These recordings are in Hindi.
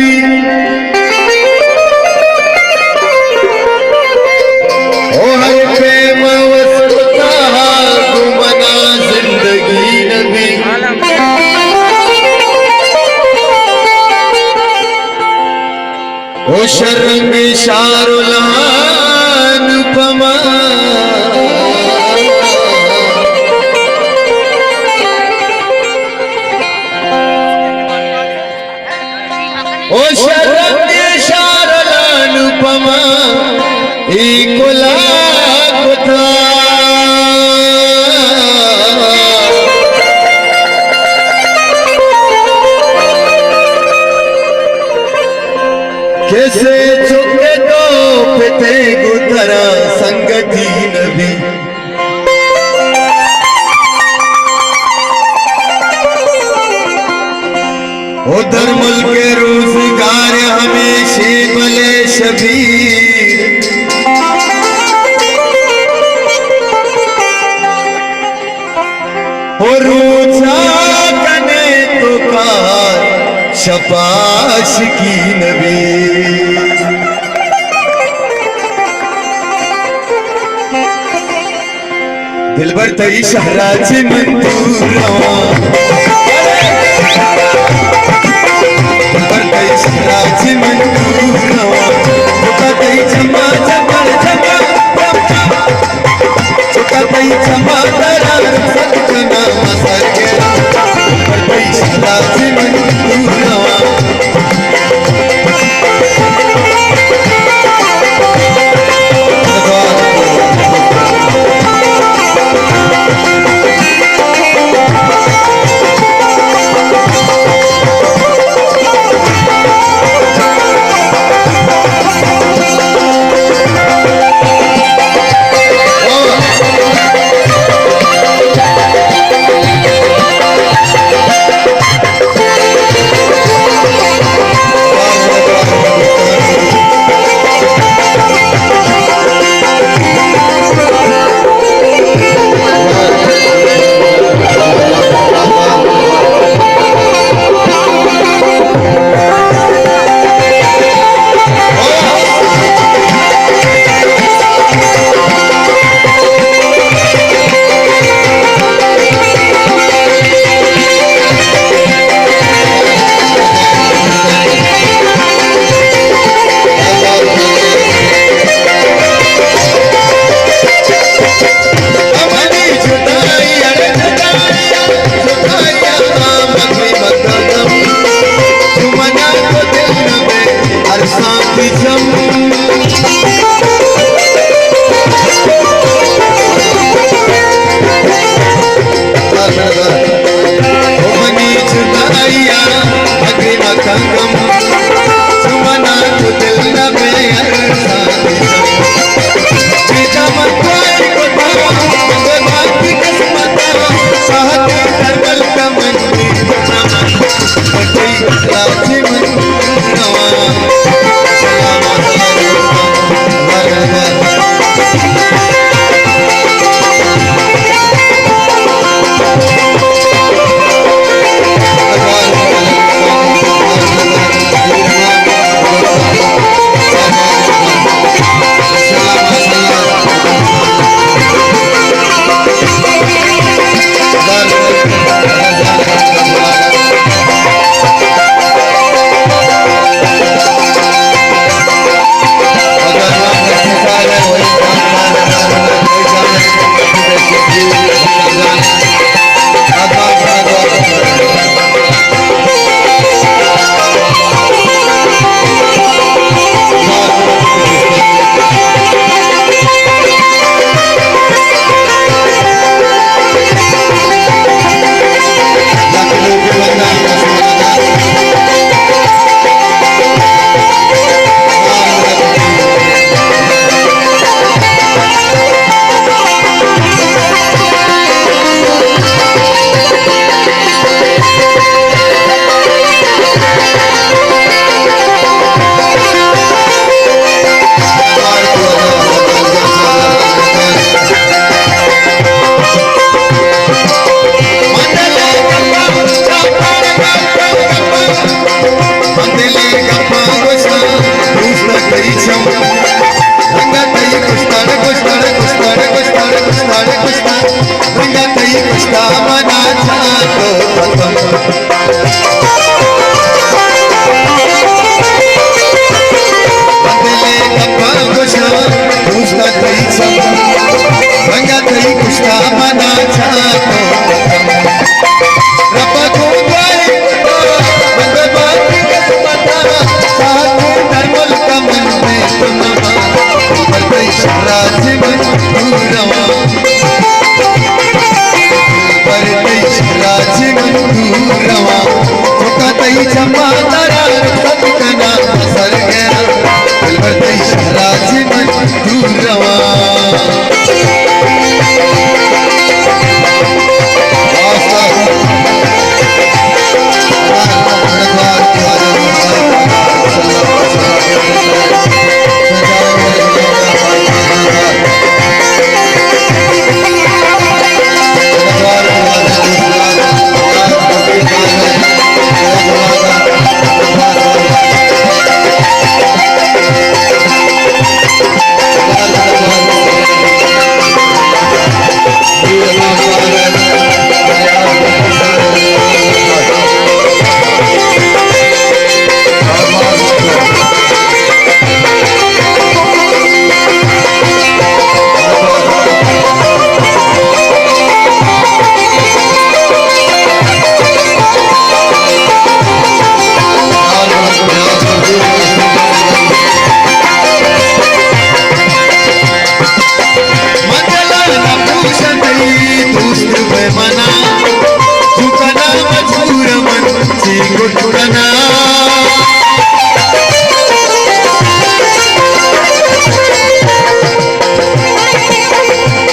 नबी ओ हर पे मवस्ता गुमना जिंदगी नबी ओ शर्ंग शारुलान पमा ओ शर्ंग शारुलान पमा इकुला कुथा कैसे चुके तो पिते गुतरा संगति नबी उधर मुल्क रोजगार हमेशा भले शबीर और रोजा कने तो कार शपाश की नबी दिलबर तई शहराज मंदूरा दिलबर तई शहराज मंदूरा छोटा तई जमा जमा जमा छोटा तई जमा तरा सतना मसर के दिलबर तई शहराज मंदूरा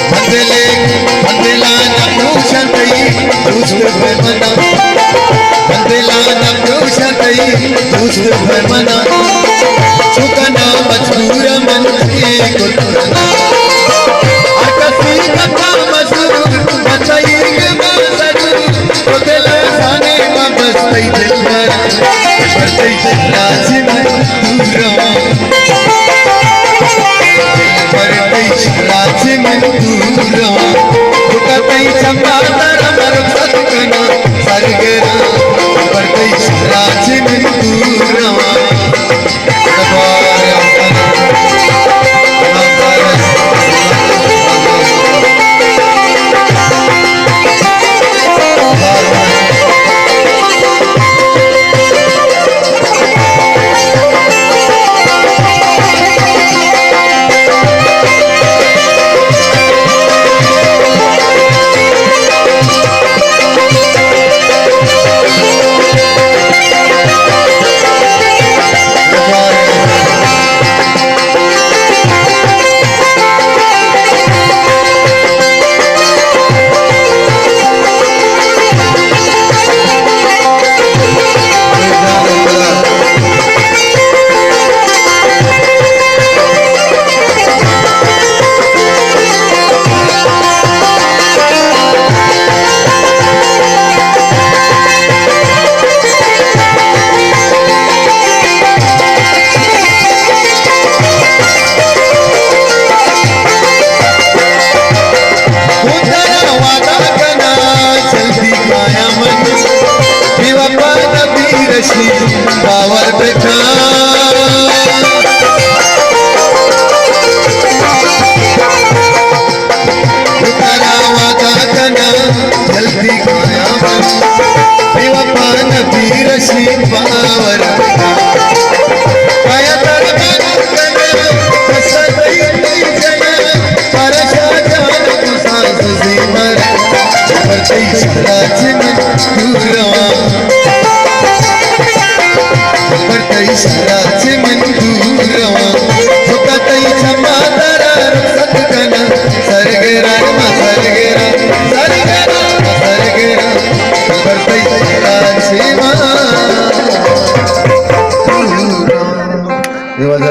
सदकना बंदला नपुषतई दुष्ट भमना बंदला नपुषतई दुष्ट भमना चुकना मजबूर मन के गुलना आकसी कथा मजबूर बचाई के मजबूर बदला साने में बसई दिल भर बसई राज में दूरा परतई राज में दूरा दुकतई चंपातर मर सतकना सरगरा परतई राज में दूरा पावर बैठा वादा कना जल्दी खाया वीर श्री पावर काया दरबार कना सदई जय परशा जान सांस से मर परतई राज में दूरा परतई राज में दूरा दुकतई चंपातर सतकना सरगरा सरगरा सरगरा सरगरा परतई राज में दूरा